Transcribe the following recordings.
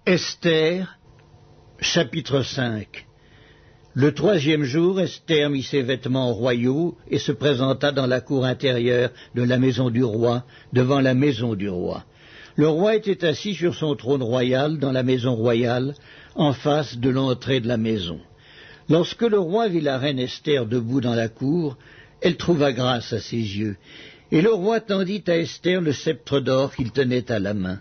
Esther, chapitre 5. Le troisième jour, Esther mit ses vêtements royaux et se présenta dans la cour intérieure de la maison du roi, devant la maison du roi. Le roi était assis sur son trône royal dans la maison royale, en face de l'entrée de la maison. Lorsque le roi vit la reine Esther debout dans la cour, elle trouva grâce à ses yeux. Et le roi tendit à Esther le sceptre d'or qu'il tenait à la main.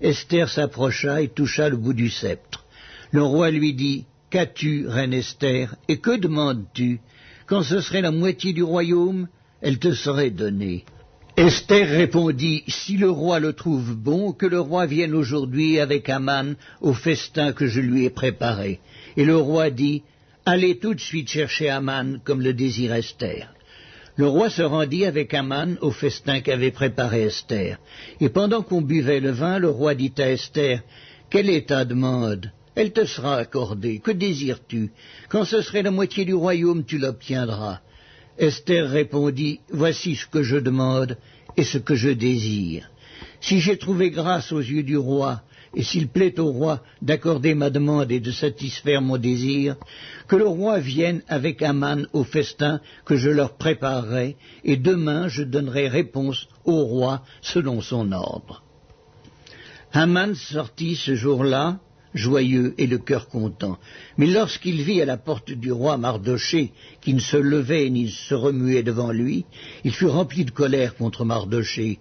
Esther s'approcha et toucha le bout du sceptre. Le roi lui dit, « Qu'as-tu, reine Esther, et que demandes-tu? Quand ce serait la moitié du royaume, elle te serait donnée. » Esther répondit, « Si le roi le trouve bon, que le roi vienne aujourd'hui avec Haman au festin que je lui ai préparé. » Et le roi dit, « Allez tout de suite chercher Haman comme le désire Esther. » Le roi se rendit avec Haman au festin qu'avait préparé Esther. Et pendant qu'on buvait le vin, le roi dit à Esther, « Quelle est ta demande? Elle te sera accordée. Que désires-tu? Quand ce serait la moitié du royaume, tu l'obtiendras. » Esther répondit, « Voici ce que je demande et ce que je désire. Si j'ai trouvé grâce aux yeux du roi, et s'il plaît au roi d'accorder ma demande et de satisfaire mon désir, que le roi vienne avec Haman au festin que je leur préparerai, et demain je donnerai réponse au roi selon son ordre. » Haman sortit ce jour-là, joyeux et le cœur content. Mais lorsqu'il vit à la porte du roi Mardochée, qui ne se levait ni ne se remuait devant lui, il fut rempli de colère contre Mardochée.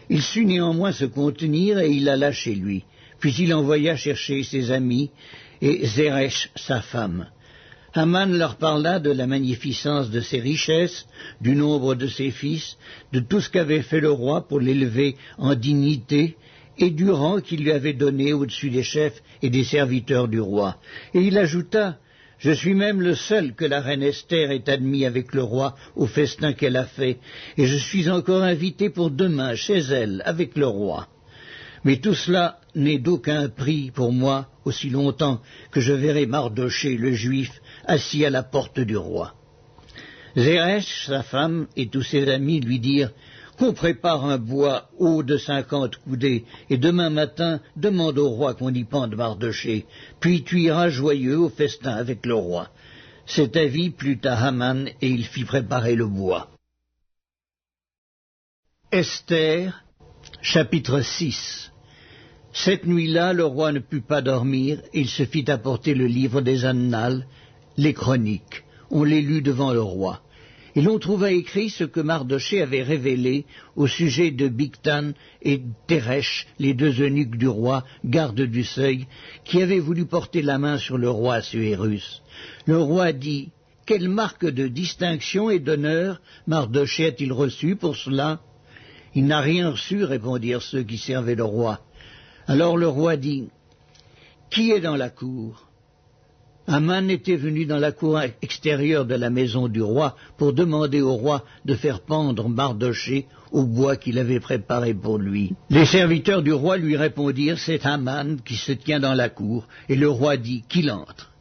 Il sut néanmoins se contenir et il alla chez lui. Puis il envoya chercher ses amis et Zeresh, sa femme. Haman leur parla de la magnificence de ses richesses, du nombre de ses fils, de tout ce qu'avait fait le roi pour l'élever en dignité, et du rang qu'il lui avait donné au-dessus des chefs et des serviteurs du roi. Et il ajouta, « Je suis même le seul que la reine Esther ait admis avec le roi au festin qu'elle a fait, et je suis encore invité pour demain chez elle avec le roi. Mais tout cela n'est d'aucun prix pour moi aussi longtemps que je verrai Mardochée, le juif, assis à la porte du roi. » Zeresh, sa femme, et tous ses amis lui dirent, « Qu'on prépare un bois haut de 50 coudées, et demain matin, demande au roi qu'on y pende Mardochée, puis tu iras joyeux au festin avec le roi. » Cet avis plut à Haman, et il fit préparer le bois. Esther, chapitre 6. Cette nuit-là, le roi ne put pas dormir, et il se fit apporter le livre des Annales, les chroniques. On les lut devant le roi. Et l'on trouva écrit ce que Mardochée avait révélé au sujet de Bigtan et Teresh, les deux eunuques du roi, gardes du seuil, qui avaient voulu porter la main sur le roi Assuérus. Le roi dit, « Quelle marque de distinction et d'honneur Mardochée a-t-il reçu pour cela ?» « Il n'a rien reçu, répondirent ceux qui servaient le roi. Alors le roi dit, « Qui est dans la cour ?» Haman était venu dans la cour extérieure de la maison du roi pour demander au roi de faire pendre Mardochée au bois qu'il avait préparé pour lui. Les serviteurs du roi lui répondirent, « C'est Haman qui se tient dans la cour. » Et le roi dit, « Qu'il entre. »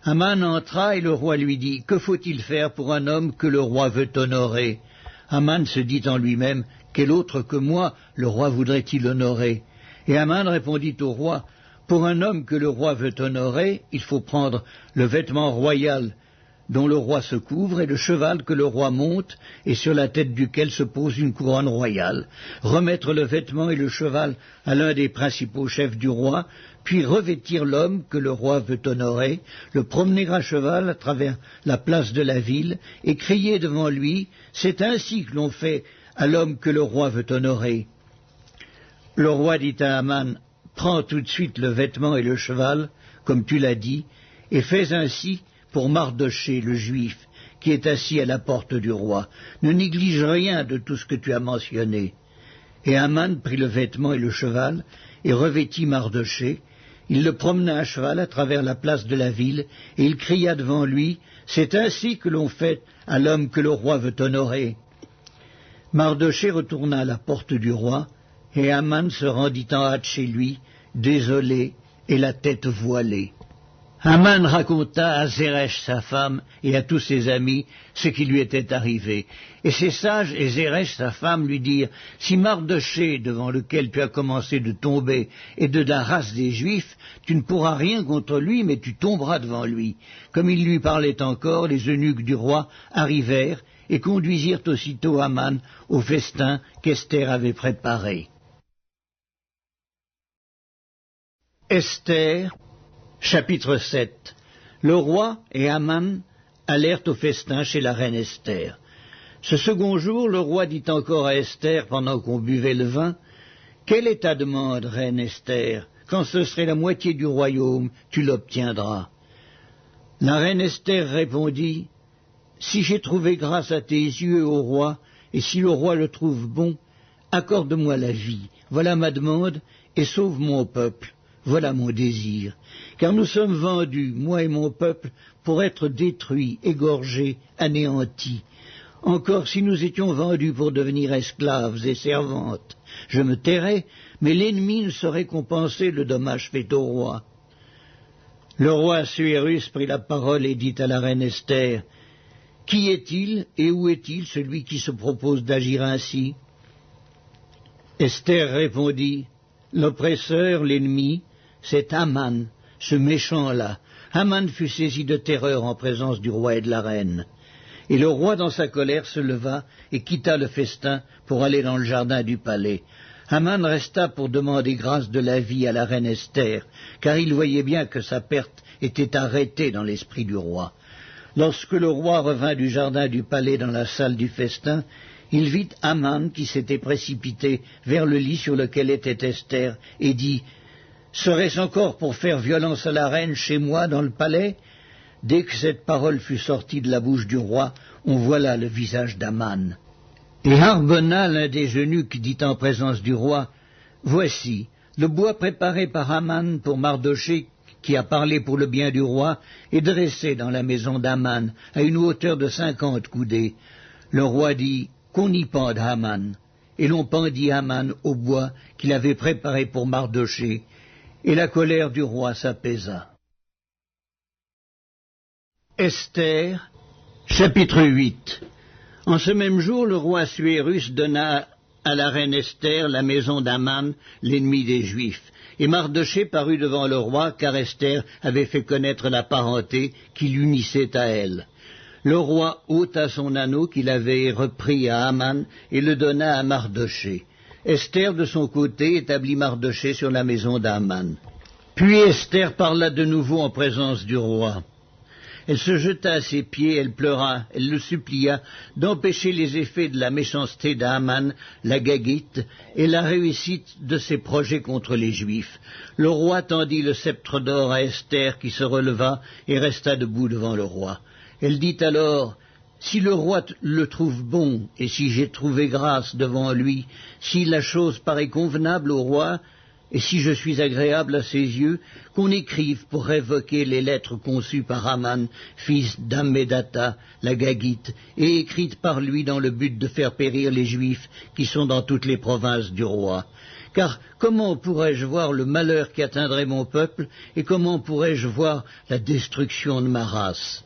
Haman entra et le roi lui dit, « Que faut-il faire pour un homme que le roi veut honorer ?» Haman se dit en lui-même, « Quel autre que moi le roi voudrait-il honorer ?» Et Haman répondit au roi, « Pour un homme que le roi veut honorer, il faut prendre le vêtement royal dont le roi se couvre et le cheval que le roi monte et sur la tête duquel se pose une couronne royale, remettre le vêtement et le cheval à l'un des principaux chefs du roi, puis revêtir l'homme que le roi veut honorer, le promener à cheval à travers la place de la ville et crier devant lui, « C'est ainsi que l'on fait à l'homme que le roi veut honorer. » Le roi dit à Haman, « Prends tout de suite le vêtement et le cheval, comme tu l'as dit, et fais ainsi pour Mardochée, le juif, qui est assis à la porte du roi. Ne néglige rien de tout ce que tu as mentionné. » Et Haman prit le vêtement et le cheval, et revêtit Mardochée. Il le promena à cheval à travers la place de la ville, et il cria devant lui, « C'est ainsi que l'on fait à l'homme que le roi veut honorer. » Mardochée retourna à la porte du roi, et Haman se rendit en hâte chez lui, désolé et la tête voilée. Haman raconta à Zeresh sa femme et à tous ses amis ce qui lui était arrivé. Et ses sages et Zeresh sa femme lui dirent, « Si Mardochée, devant lequel tu as commencé de tomber, est de la race des Juifs, tu ne pourras rien contre lui, mais tu tomberas devant lui. » Comme il lui parlait encore, les eunuques du roi arrivèrent et conduisirent aussitôt Haman au festin qu'Esther avait préparé. Esther, chapitre 7. Le roi et Haman allèrent au festin chez la reine Esther. Ce second jour, le roi dit encore à Esther, pendant qu'on buvait le vin, « Quelle est ta demande, reine Esther? Quand ce serait la moitié du royaume, tu l'obtiendras. » La reine Esther répondit, « Si j'ai trouvé grâce à tes yeux, ô roi, et si le roi le trouve bon, accorde-moi la vie. Voilà ma demande, et sauve mon peuple. Voilà mon désir. Car nous sommes vendus, moi et mon peuple, pour être détruits, égorgés, anéantis. Encore si nous étions vendus pour devenir esclaves et servantes, je me tairais, mais l'ennemi ne saurait compenser le dommage fait au roi. » Le roi Assuérus prit la parole et dit à la reine Esther, « Qui est-il et où est-il celui qui se propose d'agir ainsi ?» Esther répondit, « L'oppresseur, l'ennemi, c'est Haman, ce méchant-là. » Haman fut saisi de terreur en présence du roi et de la reine. Et le roi, dans sa colère, se leva et quitta le festin pour aller dans le jardin du palais. Haman resta pour demander grâce de la vie à la reine Esther, car il voyait bien que sa perte était arrêtée dans l'esprit du roi. Lorsque le roi revint du jardin du palais dans la salle du festin, il vit Haman qui s'était précipité vers le lit sur lequel était Esther et dit, « Serait-ce encore pour faire violence à la reine chez moi dans le palais ?» Dès que cette parole fut sortie de la bouche du roi, on voit là le visage d'Haman. Et Harbona, l'un des eunuques, dit en présence du roi, « Voici, le bois préparé par Haman pour Mardochée, qui a parlé pour le bien du roi, est dressé dans la maison d'Haman, à une hauteur de 50 coudées. » Le roi dit, « Qu'on y pende Haman. » Et l'on pendit Haman au bois qu'il avait préparé pour Mardochée, et la colère du roi s'apaisa. Esther, chapitre 8. En ce même jour, le roi Assuérus donna à la reine Esther la maison d'Haman, l'ennemi des Juifs. Et Mardochée parut devant le roi, car Esther avait fait connaître la parenté qui l'unissait à elle. Le roi ôta son anneau qu'il avait repris à Haman et le donna à Mardochée. Esther, de son côté, établit Mardochée sur la maison d'Haman. Puis Esther parla de nouveau en présence du roi. Elle se jeta à ses pieds, elle pleura, elle le supplia d'empêcher les effets de la méchanceté d'Haman, la Gagite, et la réussite de ses projets contre les Juifs. Le roi tendit le sceptre d'or à Esther, qui se releva et resta debout devant le roi. Elle dit alors, « Si le roi le trouve bon, et si j'ai trouvé grâce devant lui, si la chose paraît convenable au roi, et si je suis agréable à ses yeux, qu'on écrive pour révoquer les lettres conçues par Haman, fils d'Hammédatha, la Gagite, et écrites par lui dans le but de faire périr les Juifs qui sont dans toutes les provinces du roi. Car comment pourrais-je voir le malheur qui atteindrait mon peuple, et comment pourrais-je voir la destruction de ma race ?»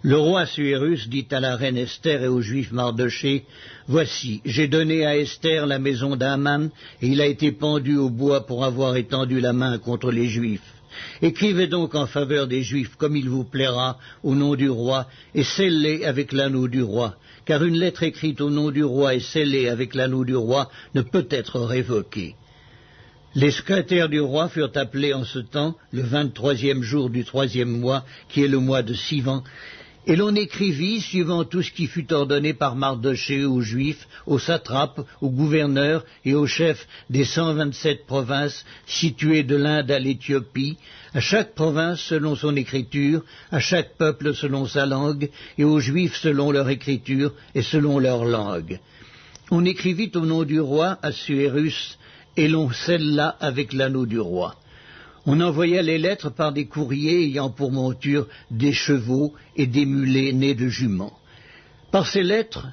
Le roi Assuérus dit à la reine Esther et aux Juifs Mardochée, « Voici, j'ai donné à Esther la maison d'Haman, et il a été pendu au bois pour avoir étendu la main contre les Juifs. Écrivez donc en faveur des Juifs comme il vous plaira, au nom du roi, et scellez avec l'anneau du roi, car une lettre écrite au nom du roi et scellée avec l'anneau du roi ne peut être révoquée. » Les secrétaires du roi furent appelés en ce temps, le 23e jour du 3e mois, qui est le mois de Sivan, et l'on écrivit, suivant tout ce qui fut ordonné par Mardochée aux Juifs, aux satrapes, aux gouverneurs et aux chefs des 127 provinces situées de l'Inde à l'Éthiopie, à chaque province selon son écriture, à chaque peuple selon sa langue, et aux Juifs selon leur écriture et selon leur langue. On écrivit au nom du roi Assuérus, et l'on scella avec l'anneau du roi. On envoya les lettres par des courriers ayant pour monture des chevaux et des mulets nés de juments. Par ces lettres,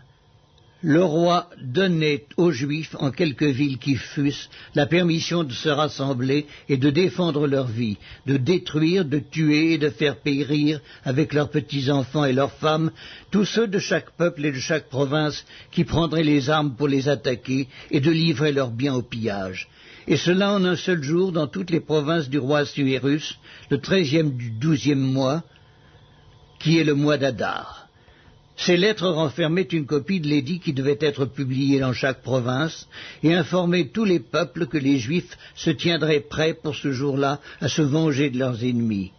le roi donnait aux Juifs, en quelque ville qu'ils fussent, la permission de se rassembler et de défendre leur vie, de détruire, de tuer et de faire périr, avec leurs petits-enfants et leurs femmes, tous ceux de chaque peuple et de chaque province qui prendraient les armes pour les attaquer et de livrer leurs biens au pillage. Et cela en un seul jour dans toutes les provinces du roi Assuérus, le 13e du 12e mois, qui est le mois d'Adar. Ces lettres renfermaient une copie de l'édit qui devait être publié dans chaque province et informaient tous les peuples que les Juifs se tiendraient prêts pour ce jour-là à se venger de leurs ennemis.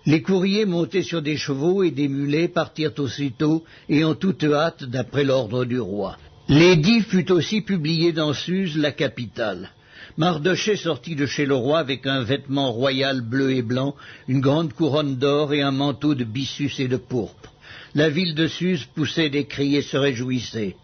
Les courriers montés sur des chevaux et des mulets partirent aussitôt et en toute hâte d'après l'ordre du roi. L'édit fut aussi publié dans Suse, la capitale. Mardochée sortit de chez le roi avec un vêtement royal bleu et blanc, une grande couronne d'or et un manteau de byssus et de pourpre. La ville de Suse poussait des cris et se réjouissait.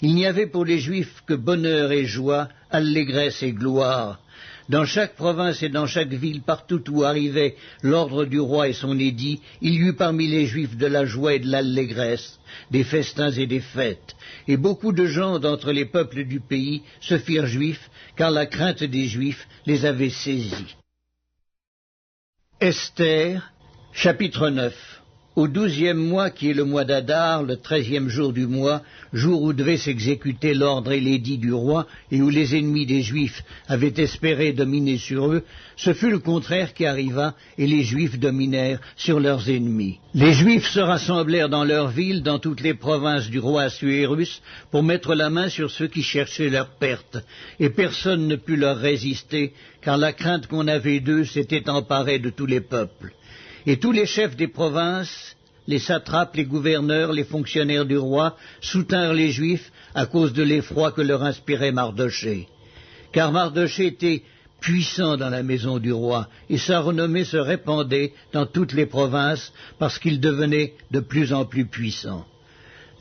Il n'y avait pour les Juifs que bonheur et joie, allégresse et gloire. Dans chaque province et dans chaque ville, partout où arrivait l'ordre du roi et son édit, il y eut parmi les Juifs de la joie et de l'allégresse, des festins et des fêtes. Et beaucoup de gens d'entre les peuples du pays se firent juifs, car la crainte des Juifs les avait saisis. Esther, chapitre 9. Au 12e mois, qui est le mois d'Adar, le 13e jour du mois, jour où devait s'exécuter l'ordre et l'édit du roi, et où les ennemis des Juifs avaient espéré dominer sur eux, ce fut le contraire qui arriva, et les Juifs dominèrent sur leurs ennemis. Les Juifs se rassemblèrent dans leurs villes, dans toutes les provinces du roi Assuérus, pour mettre la main sur ceux qui cherchaient leur perte, et personne ne put leur résister, car la crainte qu'on avait d'eux s'était emparée de tous les peuples. Et tous les chefs des provinces, les satrapes, les gouverneurs, les fonctionnaires du roi, soutinrent les Juifs à cause de l'effroi que leur inspirait Mardochée. Car Mardochée était puissant dans la maison du roi, et sa renommée se répandait dans toutes les provinces parce qu'il devenait de plus en plus puissant.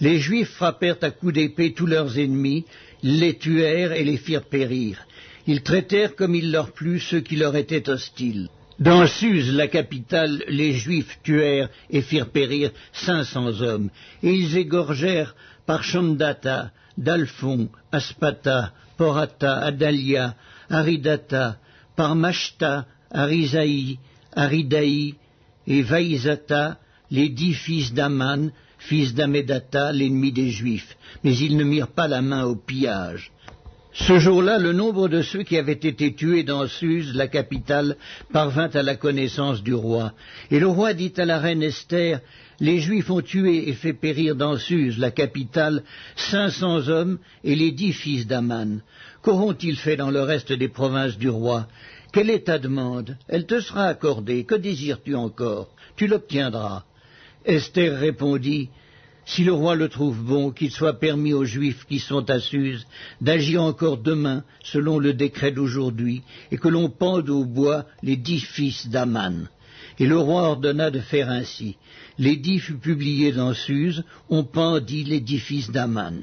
Les Juifs frappèrent à coups d'épée tous leurs ennemis, les tuèrent et les firent périr. Ils traitèrent comme il leur plut ceux qui leur étaient hostiles. Dans Suse, la capitale, les Juifs tuèrent et firent périr 500 hommes, et ils égorgèrent par Chamdata, Dalphon, Aspata, Porata, Adalia, Aridata, par Machta, Arisaï, Aridaï et Vaïzata, les 10 fils d'Aman, fils d'Amédata, l'ennemi des Juifs, mais ils ne mirent pas la main au pillage. Ce jour-là, le nombre de ceux qui avaient été tués dans Suse, la capitale, parvint à la connaissance du roi. Et le roi dit à la reine Esther, « Les Juifs ont tué et fait périr dans Suse, la capitale, 500 hommes et les 10 fils d'Aman. Qu'auront-ils fait dans le reste des provinces du roi? Quelle est ta demande? Elle te sera accordée. Que désires-tu encore? Tu l'obtiendras. » Esther répondit, « Si le roi le trouve bon, qu'il soit permis aux Juifs qui sont à Suse d'agir encore demain, selon le décret d'aujourd'hui, et que l'on pende au bois les 10 fils d'Aman. » Et le roi ordonna de faire ainsi. L'édit fut publié dans Suse, on pendit les 10 fils d'Aman.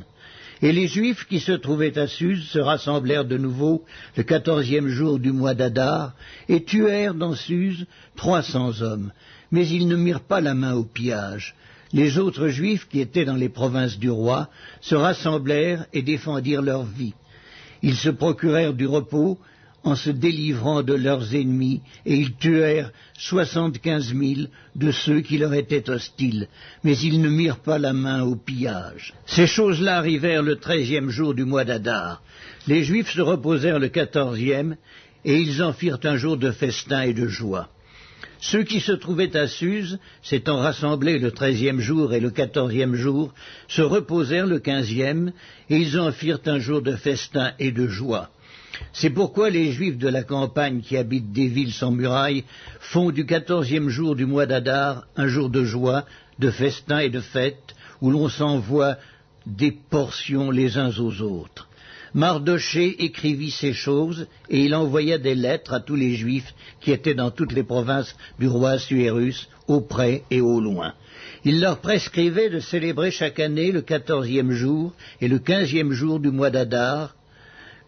Et les Juifs qui se trouvaient à Suse se rassemblèrent de nouveau le 14e jour du mois d'Adar, et tuèrent dans Suse 300 hommes, mais ils ne mirent pas la main au pillage. Les autres Juifs qui étaient dans les provinces du roi se rassemblèrent et défendirent leur vie. Ils se procurèrent du repos en se délivrant de leurs ennemis, et ils tuèrent 75 000 de ceux qui leur étaient hostiles, mais ils ne mirent pas la main au pillage. Ces choses-là arrivèrent le 13e jour du mois d'Adar. Les Juifs se reposèrent le 14e, et ils en firent un jour de festin et de joie. Ceux qui se trouvaient à Suse, s'étant rassemblés le 13e jour et le 14e jour, se reposèrent le 15e, et ils en firent un jour de festin et de joie. C'est pourquoi les Juifs de la campagne qui habitent des villes sans murailles font du 14e jour du mois d'Adar un jour de joie, de festin et de fête, où l'on s'envoie des portions les uns aux autres. Mardochée écrivit ces choses, et il envoya des lettres à tous les Juifs qui étaient dans toutes les provinces du roi Assuérus, au près et au loin. Il leur prescrivait de célébrer chaque année le 14e jour et le 15e jour du mois d'Adar,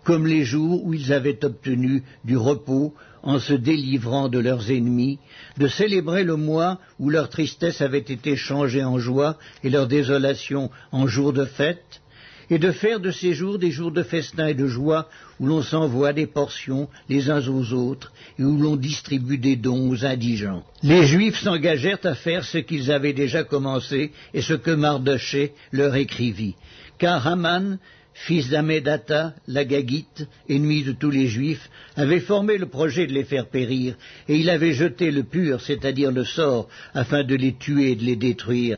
comme les jours où ils avaient obtenu du repos en se délivrant de leurs ennemis, de célébrer le mois où leur tristesse avait été changée en joie et leur désolation en jours de fête, et de faire de ces jours des jours de festin et de joie où l'on s'envoie des portions les uns aux autres et où l'on distribue des dons aux indigents. Les Juifs s'engagèrent à faire ce qu'ils avaient déjà commencé et ce que Mardochée leur écrivit, car Haman, fils d'Hammédatha, l'Agagite, ennemi de tous les Juifs, avait formé le projet de les faire périr, et il avait jeté le pur, c'est-à-dire le sort, afin de les tuer et de les détruire.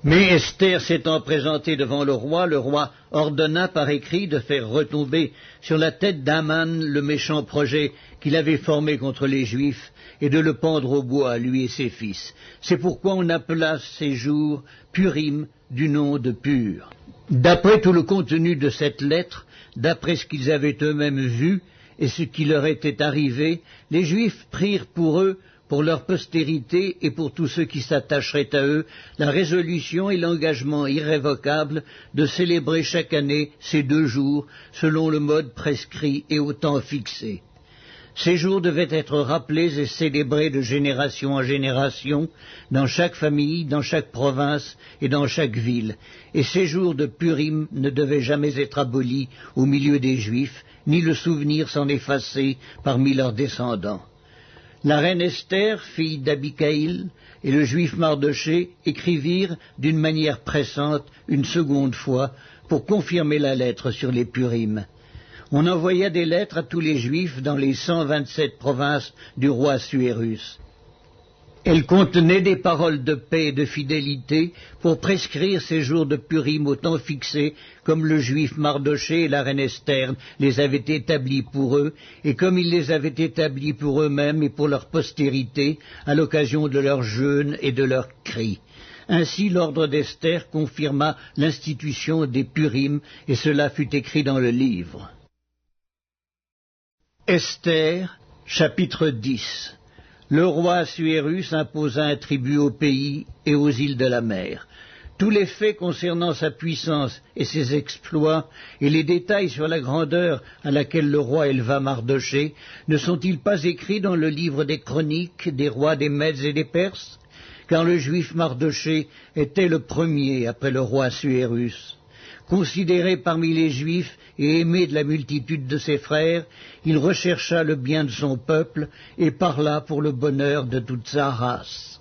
Mais Esther s'étant présentée devant le roi ordonna par écrit de faire retomber sur la tête d'Haman le méchant projet qu'il avait formé contre les Juifs et de le pendre au bois, lui et ses fils. C'est pourquoi on appela ces jours Purim, du nom de Pur. D'après tout le contenu de cette lettre, d'après ce qu'ils avaient eux-mêmes vu et ce qui leur était arrivé, les Juifs prirent pour eux, pour leur postérité et pour tous ceux qui s'attacheraient à eux, la résolution et l'engagement irrévocable de célébrer chaque année ces 2 jours, selon le mode prescrit et au temps fixé. Ces jours devaient être rappelés et célébrés de génération en génération, dans chaque famille, dans chaque province et dans chaque ville, et ces jours de Purim ne devaient jamais être abolis au milieu des Juifs, ni le souvenir s'en effacer parmi leurs descendants. La reine Esther, fille d'Abicaïl, et le juif Mardochée écrivirent d'une manière pressante une seconde fois pour confirmer la lettre sur les Purim. On envoya des lettres à tous les Juifs dans les 127 provinces du roi Assuérus. Elles contenaient des paroles de paix et de fidélité pour prescrire ces jours de Purim au temps fixé, comme le juif Mardochée et la reine Esther les avaient établis pour eux, et comme ils les avaient établis pour eux-mêmes et pour leur postérité, à l'occasion de leurs jeûnes et de leurs cris. Ainsi l'ordre d'Esther confirma l'institution des Purim, et cela fut écrit dans le livre. Esther, chapitre 10. Le roi Assuérus imposa un tribut au pays et aux îles de la mer. Tous les faits concernant sa puissance et ses exploits, et les détails sur la grandeur à laquelle le roi éleva Mardochée, ne sont-ils pas écrits dans le livre des chroniques des rois des Mèdes et des Perses? Car le juif Mardochée était le premier après le roi Assuérus. Considéré parmi les Juifs et aimé de la multitude de ses frères, il rechercha le bien de son peuple et parla pour le bonheur de toute sa race.